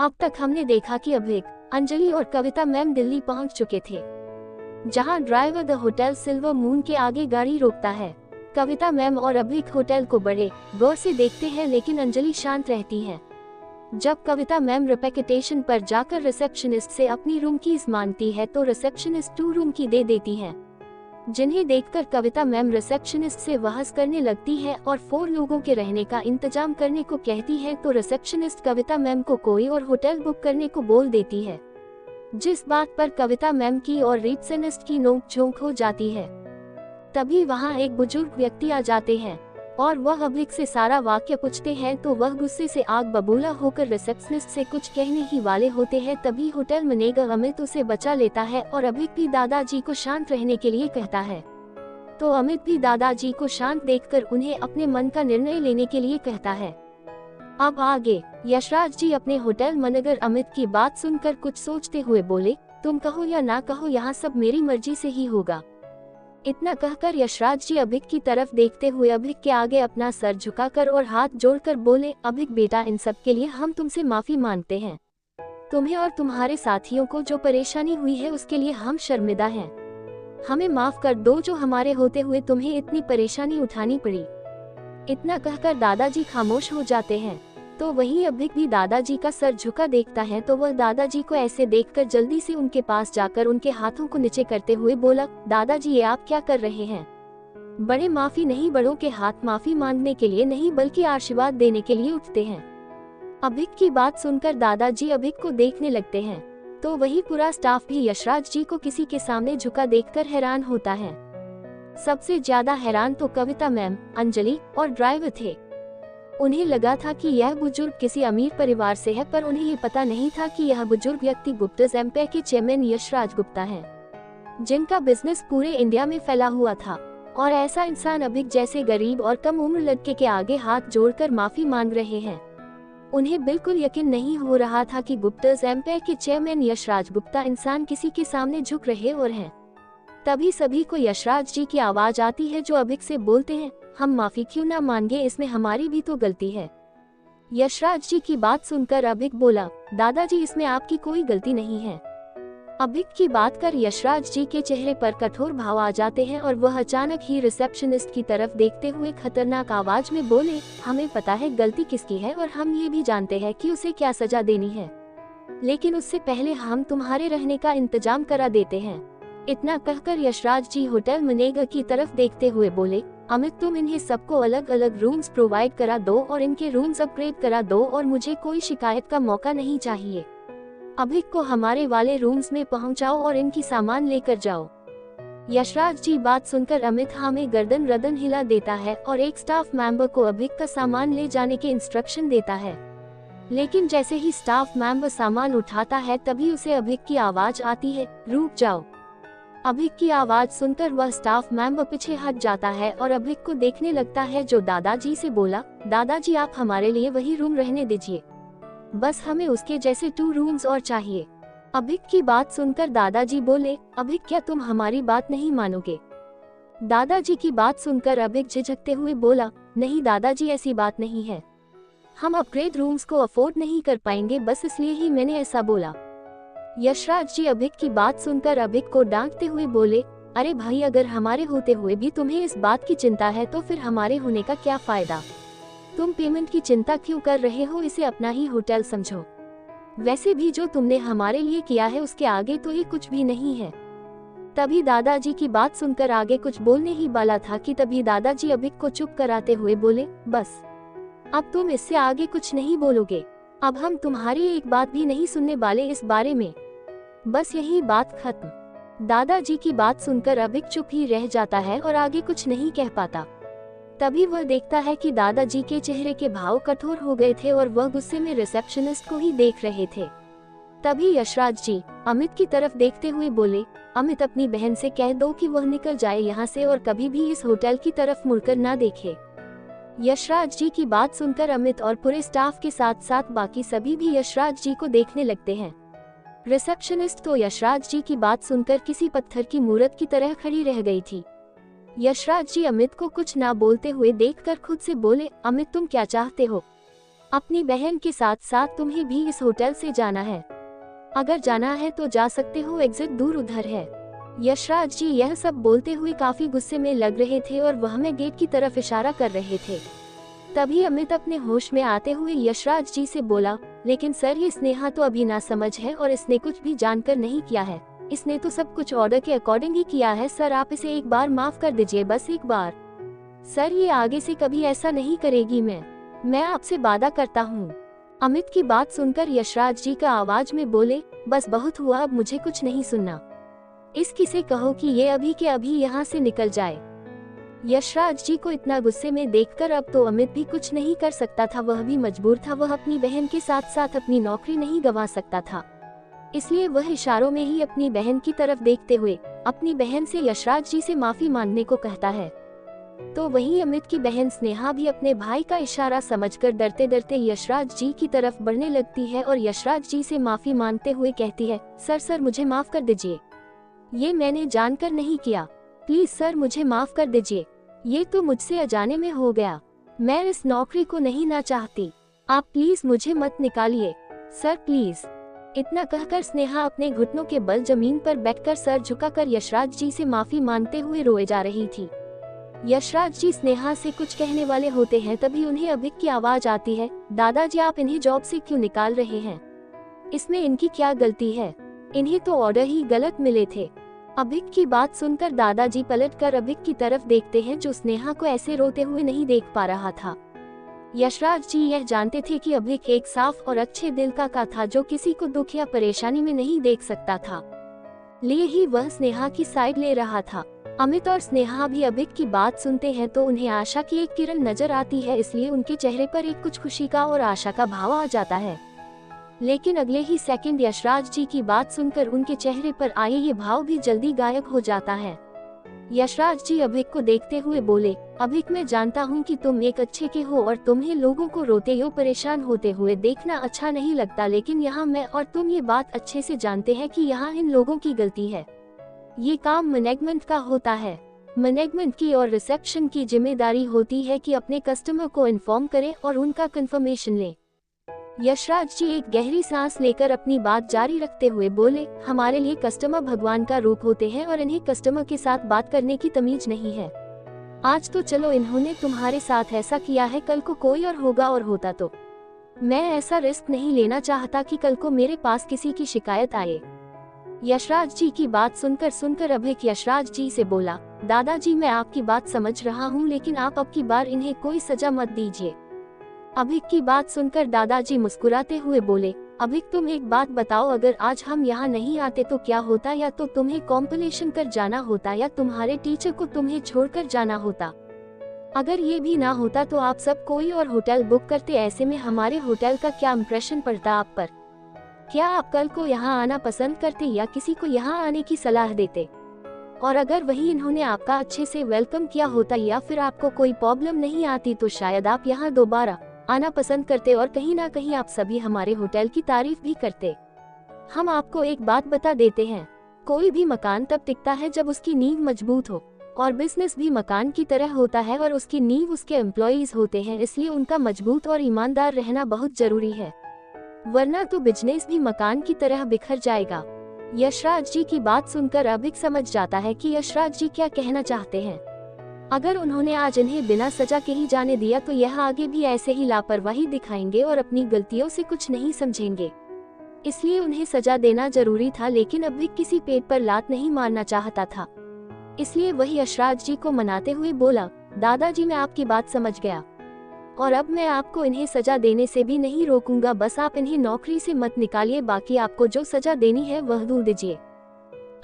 अब तक हमने देखा कि अभिक, अंजलि और कविता मैम दिल्ली पहुंच चुके थे, जहां driver the hotel silver moon के आगे गाड़ी रोकता है। कविता मैम और अभिक होटल को बड़े गौर से देखते हैं, लेकिन अंजलि शांत रहती है। जब कविता मैम रिपेकेटेशन पर जाकर रिसेप्शनिस्ट से अपनी रूम कीज मांगती है तो रिसेप्शनिस्ट 2 रूम की दे देती है, जिन्हें देखकर कविता मैम रिसेप्शनिस्ट से बहस करने लगती है और 4 लोगों के रहने का इंतजाम करने को कहती है। तो रिसेप्शनिस्ट कविता मैम को कोई और होटल बुक करने को बोल देती है, जिस बात पर कविता मैम की और रिसेप्शनिस्ट की नोक-झोंक हो जाती है। तभी वहां एक बुजुर्ग व्यक्ति आ जाते हैं और वह अभिक से सारा वाक्य पूछते हैं, तो वह गुस्से से आग बबूला होकर रिसेप्शनिस्ट से कुछ कहने ही वाले होते हैं। तभी होटल मैनेजर अमित उसे बचा लेता है और अभिक भी दादाजी को शांत रहने के लिए कहता है। तो अमित भी दादाजी को शांत देखकर उन्हें अपने मन का निर्णय लेने के लिए कहता है। अब आगे यशराज जी अपने होटल मैनेजर अमित की बात सुनकर कुछ सोचते हुए बोले, तुम कहो या ना कहो, यहाँ सब मेरी मर्जी से ही होगा। इतना कहकर यशराज जी अभिक की तरफ देखते हुए अभिक के आगे अपना सर झुकाकर और हाथ जोड़कर बोले, अभिक बेटा, इन सब के लिए हम तुमसे माफी मांगते हैं। तुम्हें और तुम्हारे साथियों को जो परेशानी हुई है उसके लिए हम शर्मिंदा हैं। हमें माफ कर दो, जो हमारे होते हुए तुम्हें इतनी परेशानी उठानी पड़ी। इतना कहकर दादाजी खामोश हो जाते हैं। तो वहीं अभिक भी दादाजी का सर झुका देखता है, तो वह दादाजी को ऐसे देखकर जल्दी से उनके पास जाकर उनके हाथों को नीचे करते हुए बोला, दादाजी ये आप क्या कर रहे हैं? बड़े माफी नहीं, बड़ों के हाथ माफी मांगने के लिए नहीं बल्कि आशीर्वाद देने के लिए उठते हैं। अभिक की बात सुनकर दादाजी अभिक को देखने लगते हैं, तो वही पूरा स्टाफ भी यशराज जी को किसी के सामने झुका देखकर हैरान होता है। सबसे ज्यादा हैरान तो कविता मैम, अंजलि और ड्राइवर थे। उन्हें लगा था कि यह बुजुर्ग किसी अमीर परिवार से है, पर उन्हें ये पता नहीं था कि यह बुजुर्ग व्यक्ति गुप्ताज एम्पायर के चेयरमैन यशराज गुप्ता हैं, जिनका बिजनेस पूरे इंडिया में फैला हुआ था। और ऐसा इंसान अभिक जैसे गरीब और कम उम्र लड़के के आगे हाथ जोड़कर माफी मांग रहे हैं। उन्हें बिल्कुल यकीन नहीं हो रहा था कि गुप्ताज एम्पायर के चेयरमैन यशराज गुप्ता इंसान किसी के सामने झुक रहे और हैं। तभी सभी को यशराज जी की आवाज आती है, जो अभिक से बोलते हैं, हम माफी क्यों ना मांगे, इसमें हमारी भी तो गलती है। यशराज जी की बात सुनकर अभिक बोला, दादाजी इसमें आपकी कोई गलती नहीं है। अभिक की बात कर यशराज जी के चेहरे पर कठोर भाव आ जाते हैं और वह अचानक ही रिसेप्शनिस्ट की तरफ देखते हुए खतरनाक आवाज में बोले, हमें पता है गलती किसकी है और हम ये भी जानते हैं कि उसे क्या सजा देनी है, लेकिन उससे पहले हम तुम्हारे रहने का इंतजाम करा देते हैं। इतना कहकर यशराज जी होटल मैनेजर की तरफ देखते हुए बोले, अमित तुम इन्हें सबको अलग अलग रूम्स प्रोवाइड करा दो और इनके रूम्स अपग्रेड करा दो और मुझे कोई शिकायत का मौका नहीं चाहिए। अभिक को हमारे वाले रूम्स में पहुंचाओ और इनकी सामान लेकर जाओ। यशराज जी बात सुनकर अमित में गर्दन रदन हिला देता है और एक स्टाफ मेंबर को अभिक का सामान ले जाने के इंस्ट्रक्शन देता है। लेकिन जैसे ही स्टाफ मेंबर सामान उठाता है तभी उसे अभिक की आवाज आती है, रुक जाओ। अभिक की आवाज सुनकर वह स्टाफ मेंबर पीछे हट जाता है और अभिक को देखने लगता है, जो दादाजी से बोला, दादाजी आप हमारे लिए वही रूम रहने दीजिए, बस हमें उसके जैसे 2 रूम्स और चाहिए। अभिक की बात सुनकर दादाजी बोले, अभिक क्या तुम हमारी बात नहीं मानोगे? दादाजी की बात सुनकर अभिक झिझकते हुए बोला, नहीं दादाजी ऐसी बात नहीं है, हम अपग्रेड रूम्स को अफोर्ड नहीं कर पाएंगे, बस इसलिए ही मैंने ऐसा बोला। यशराज जी अभिक की बात सुनकर अभिक को डांटते हुए बोले, अरे भाई अगर हमारे होते हुए भी तुम्हें इस बात की चिंता है तो फिर हमारे होने का क्या फायदा? तुम पेमेंट की चिंता क्यों कर रहे हो? इसे अपना ही होटल समझो। वैसे भी जो तुमने हमारे लिए किया है उसके आगे तो ये कुछ भी नहीं है। तभी दादाजी की बात सुनकर आगे कुछ बोलने ही वाला था कि तभी दादाजी अभिक को चुप कराते हुए बोले, बस अब तुम इससे आगे कुछ नहीं बोलोगे, अब हम तुम्हारी एक बात भी नहीं सुनने वाले इस बारे में, बस यही बात खत्म। दादाजी की बात सुनकर अभिक चुप ही रह जाता है और आगे कुछ नहीं कह पाता। तभी वह देखता है कि दादाजी के चेहरे के भाव कठोर हो गए थे और वह गुस्से में रिसेप्शनिस्ट को ही देख रहे थे। तभी यशराज जी अमित की तरफ देखते हुए बोले, अमित अपनी बहन से कह दो कि वह निकल जाए यहाँ से और कभी भी इस होटल की तरफ मुड़कर ना देखे। यशराज जी की बात सुनकर अमित और पूरे स्टाफ के साथ साथ बाकी सभी भी यशराज जी को देखने लगते हैं। रिसेप्शनिस्ट तो यशराज जी की बात सुनकर किसी पत्थर की मूर्त की तरह खड़ी रह गई थी। यशराज जी अमित को कुछ ना बोलते हुए देखकर खुद से बोले, अमित तुम क्या चाहते हो? अपनी बहन के साथ साथ तुम्हें भी इस होटल से जाना है। अगर जाना है तो जा सकते हो, एग्जिट दूर उधर है। यशराज जी यह सब बोलते हुए काफी गुस्से में लग रहे थे और वह में गेट की तरफ इशारा कर रहे थे। तभी अमित अपने होश में आते हुए यशराज जी से बोला, लेकिन सर ये स्नेहा तो अभी ना समझ है और इसने कुछ भी जानकर नहीं किया है। इसने तो सब कुछ ऑर्डर के अकॉर्डिंग ही किया है। सर आप इसे एक बार माफ कर दीजिए, बस एक बार। सर ये आगे से कभी ऐसा नहीं करेगी, मैं आपसे वादा करता हूँ। अमित की बात सुनकर यशराज जी का आवाज में बोले, बस बहुत हुआ, अब मुझे कुछ नहीं सुनना। इस किसे कहो कि ये अभी के अभी यहाँ से निकल जाए। यशराज जी को इतना गुस्से में देखकर अब तो अमित भी कुछ नहीं कर सकता था, वह भी मजबूर था। वह अपनी बहन के साथ साथ अपनी नौकरी नहीं गंवा सकता था, इसलिए वह इशारों में ही अपनी बहन की तरफ देखते हुए अपनी बहन से यशराज जी से माफी मांगने को कहता है। तो वहीं अमित की बहन स्नेहा भी अपने भाई का इशारा समझकर डरते डरते यशराज जी की तरफ बढ़ने लगती है और यशराज जी से माफी मांगते हुए कहती है, सर मुझे माफ कर दीजिए, ये मैंने जानकर नहीं किया, प्लीज सर मुझे माफ कर दीजिए, ये तो मुझसे अजाने में हो गया, मैं इस नौकरी को नहीं ना चाहती, आप प्लीज मुझे मत निकालिए सर प्लीज। इतना कहकर स्नेहा अपने घुटनों के बल जमीन पर बैठकर सर झुकाकर यशराज जी से माफी मांगते हुए रोए जा रही थी। यशराज जी स्नेहा से कुछ कहने वाले होते हैं, तभी उन्हें अभिक की आवाज आती है, दादाजी आप इन्हें जॉब से क्यों निकाल रहे हैं? इसमें इनकी क्या गलती है? इन्हें तो ऑर्डर ही गलत मिले थे। अभिक की बात सुनकर दादाजी पलटकर अभिक की तरफ देखते हैं, जो स्नेहा को ऐसे रोते हुए नहीं देख पा रहा था। यशराज जी यह जानते थे कि अभिक एक साफ और अच्छे दिल का था, जो किसी को दुख या परेशानी में नहीं देख सकता था, लिए ही वह स्नेहा की साइड ले रहा था। अमित और स्नेहा भी अभिक की बात सुनते हैं तो उन्हें आशा की एक किरण नजर आती है, इसलिए उनके चेहरे पर एक कुछ खुशी का और आशा का भाव आ जाता है। लेकिन अगले ही सेकंड यशराज जी की बात सुनकर उनके चेहरे पर आए ये भाव भी जल्दी गायब हो जाता है। यशराज जी अभिक को देखते हुए बोले, अभिक मैं जानता हूँ कि तुम एक अच्छे के हो और तुम्हें लोगों को रोते या परेशान होते हुए देखना अच्छा नहीं लगता, लेकिन यहाँ मैं और तुम ये बात अच्छे से जानते हैं कि यहाँ इन लोगों की गलती है। ये काम मैनेजमेंट का होता है। मैनेजमेंट की और रिसेप्शन की जिम्मेदारी होती है कि अपने कस्टमर को इन्फॉर्म करें और उनका कंफर्मेशन लें। यशराज जी एक गहरी सांस लेकर अपनी बात जारी रखते हुए बोले, हमारे लिए कस्टमर भगवान का रूप होते हैं और इन्हें कस्टमर के साथ बात करने की तमीज नहीं है। आज तो चलो इन्होंने तुम्हारे साथ ऐसा किया है, कल को कोई और होगा और होता तो मैं ऐसा रिस्क नहीं लेना चाहता कि कल को मेरे पास किसी की शिकायत आए। यशराज जी की बात सुनकर अभिक यशराज जी से बोला, दादाजी मैं आपकी बात समझ रहा हूँ, लेकिन आप अब की बार इन्हें कोई सजा मत दीजिए। अभिक की बात सुनकर दादाजी मुस्कुराते हुए बोले, अभिक तुम एक बात बताओ, अगर आज हम यहाँ नहीं आते तो क्या होता? या तो तुम्हें कॉम्पिटिशन कर जाना होता या तुम्हारे टीचर को तुम्हें छोड़कर जाना होता। अगर ये भी ना होता तो आप सब कोई और होटल बुक करते, ऐसे में हमारे होटल का क्या इम्प्रेशन पड़ता आप पर? क्या आप कल को यहाँ आना पसंद करते या किसी को यहाँ आने की सलाह देते? और अगर वही इन्होंने आपका अच्छे से वेलकम किया होता या फिर आपको कोई प्रॉब्लम नहीं आती तो शायद आप यहाँ दोबारा आना पसंद करते और कहीं ना कहीं आप सभी हमारे होटल की तारीफ भी करते। हम आपको एक बात बता देते हैं, कोई भी मकान तब टिकता है जब उसकी नींव मजबूत हो, और बिजनेस भी मकान की तरह होता है और उसकी नींव उसके एम्प्लॉइज होते हैं, इसलिए उनका मजबूत और ईमानदार रहना बहुत जरूरी है, वरना तो बिजनेस भी मकान की तरह बिखर जाएगा। यशराज जी की बात सुनकर अभिक समझ जाता है कि यशराज जी क्या कहना चाहते हैं। अगर उन्होंने आज इन्हें बिना सजा के ही जाने दिया तो यह आगे भी ऐसे ही लापरवाही दिखाएंगे और अपनी गलतियों से कुछ नहीं समझेंगे, इसलिए उन्हें सजा देना जरूरी था। लेकिन अभिक किसी पेट पर लात नहीं मारना चाहता था, इसलिए वही यशराज जी को मनाते हुए बोला, दादाजी मैं आपकी बात समझ गया और अब मैं आपको इन्हें सजा देने से भी नहीं रोकूंगा, बस आप इन्हें नौकरी से मत निकालिए, बाकी आपको जो सजा देनी है वह दूर दीजिए।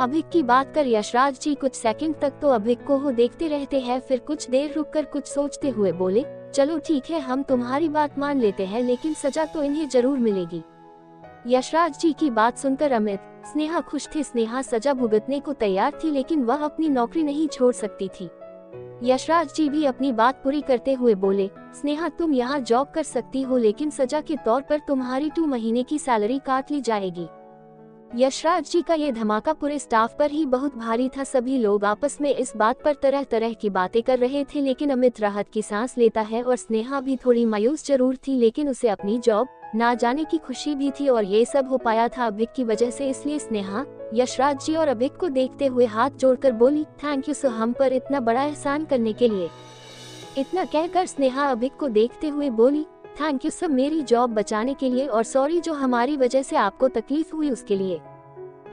अभिक की बात कर यशराज जी कुछ सेकंड तक तो अभिक को हो देखते रहते हैं, फिर कुछ देर रुककर कुछ सोचते हुए बोले, चलो ठीक है हम तुम्हारी बात मान लेते हैं, लेकिन सजा तो इन्हें जरूर मिलेगी। यशराज जी की बात सुनकर अमित स्नेहा खुश थे। स्नेहा सजा भुगतने को तैयार थी, लेकिन वह अपनी नौकरी नहीं छोड़ सकती थी। यशराज जी भी अपनी बात पूरी करते हुए बोले, स्नेहा तुम यहाँ जॉब कर सकती हो, लेकिन सजा के तौर पर तुम्हारी 2 महीने की सैलरी काट ली जाएगी। यशराज जी का ये धमाका पूरे स्टाफ पर ही बहुत भारी था। सभी लोग आपस में इस बात पर तरह तरह की बातें कर रहे थे, लेकिन अमित राहत की सांस लेता है और स्नेहा भी थोड़ी मायूस जरूर थी, लेकिन उसे अपनी जॉब ना जाने की खुशी भी थी और ये सब हो पाया था अभिक की वजह से। इसलिए स्नेहा यशराज जी और अभिक को देखते हुए हाथ जोड़कर बोली, थैंक यू सर हम पर इतना बड़ा एहसान करने के लिए। इतना कहकर स्नेहा अभिक को देखते हुए बोली, थैंक यू सर मेरी जॉब बचाने के लिए, और सॉरी जो हमारी वजह से आपको तकलीफ हुई उसके लिए।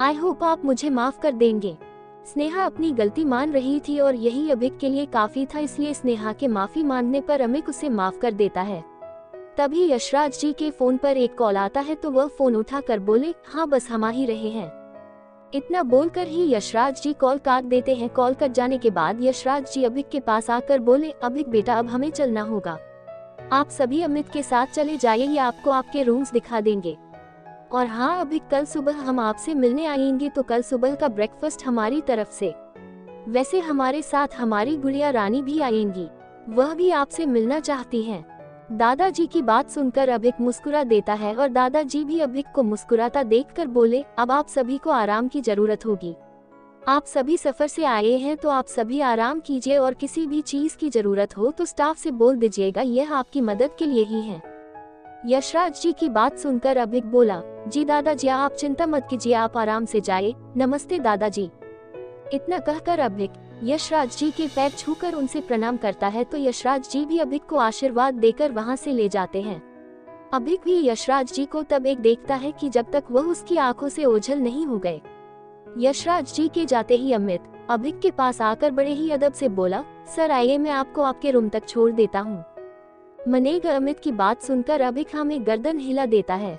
आई होप आप मुझे माफ कर देंगे। स्नेहा अपनी गलती मान रही थी और यही अभिक के लिए काफी था, इसलिए स्नेहा के माफी मांगने पर अमिक उसे माफ कर देता है। तभी यशराज जी के फोन पर एक कॉल आता है तो वह फोन उठाकर बोले, हाँ बस हम आ ही रहे हैं। इतना बोलकर ही यशराज जी कॉल काट देते हैं। कॉल कट जाने के बाद यशराज जी अभिक के पास आकर बोले, अभिक बेटा अब हमें चलना होगा, आप सभी अमित के साथ चले जाइए, ये आपको आपके रूम्स दिखा देंगे। और हाँ अभिक कल सुबह हम आपसे मिलने आएंगे, तो कल सुबह का ब्रेकफास्ट हमारी तरफ से। वैसे हमारे साथ हमारी गुड़िया रानी भी आएंगी, वह भी आपसे मिलना चाहती हैं। दादाजी की बात सुनकर अभिक मुस्कुरा देता है और दादाजी भी अभिक को मुस्कुराता देखकर बोले, अब आप सभी को आराम की जरूरत होगी, आप सभी सफर से आए हैं तो आप सभी आराम कीजिए, और किसी भी चीज की जरूरत हो तो स्टाफ से बोल दीजिएगा, यह आपकी मदद के लिए ही है। यशराज जी की बात सुनकर अभिक बोला, जी दादाजी आप चिंता मत कीजिए, आप आराम से जाए, नमस्ते दादाजी। इतना कहकर अभिक यशराज जी के पैर छूकर उनसे प्रणाम करता है, तो यशराज जी भी अभिक को आशीर्वाद देकर वहां से ले जाते हैं। अभिक भी यशराज जी को तब एक देखता है कि जब तक वह उसकी आंखों से ओझल नहीं हो गए। यशराज जी के जाते ही अमित अभिक के पास आकर बड़े ही अदब से बोला, सर आइए मैं आपको आपके रूम तक छोड़ देता हूँ। मनेगा अमित की बात सुनकर अभिक हमें गर्दन हिला देता है।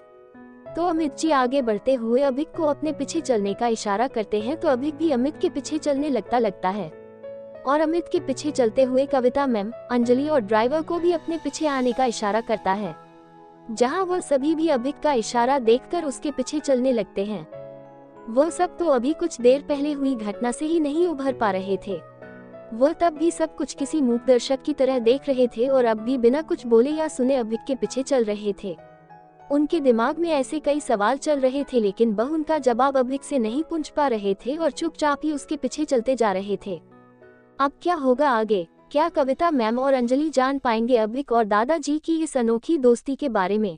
तो अमित जी आगे बढ़ते हुए अभिक को अपने पीछे चलने का इशारा करते हैं, तो अभिक भी अमित के पीछे चलने लगता है। और अमित के पीछे चलते हुए कविता मैम, अंजलि और ड्राइवर को भी अपने पीछे आने का इशारा करता है, जहां वह सभी भी अभिक का इशारा देखकर उसके पीछे चलने लगते हैं। वह सब तो अभी कुछ देर पहले हुई घटना से ही नहीं उभर पा रहे थे, वह तब भी सब कुछ किसी मूक दर्शक की तरह देख रहे थे और अब भी बिना कुछ बोले या सुने अभिक के पीछे चल रहे थे। उनके दिमाग में ऐसे कई सवाल चल रहे थे, लेकिन वह उनका जवाब अभिक से नहीं पूछ पा रहे थे और चुपचाप ही उसके पीछे चलते जा रहे थे। अब क्या होगा आगे? क्या कविता मैम और अंजलि जान पाएंगे अभिक और दादाजी की इस अनोखी दोस्ती के बारे में?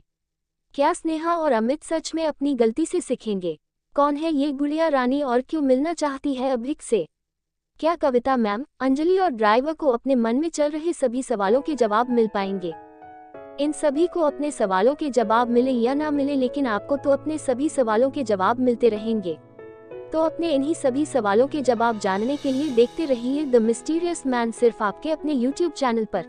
क्या स्नेहा और अमित सच में अपनी गलती से सीखेंगे? कौन है ये गुड़िया रानी और क्यों मिलना चाहती है अभिक से? क्या कविता मैम, अंजलि और ड्राइवर को अपने मन में चल रहे सभी सवालों के जवाब मिल पाएंगे? इन सभी को अपने सवालों के जवाब मिले या ना मिले, लेकिन आपको तो अपने सभी सवालों के जवाब मिलते रहेंगे। तो अपने इन्हीं सभी सवालों के जवाब जानने के लिए देखते रहिए द मिस्टीरियस मैन, सिर्फ आपके अपने YouTube चैनल पर।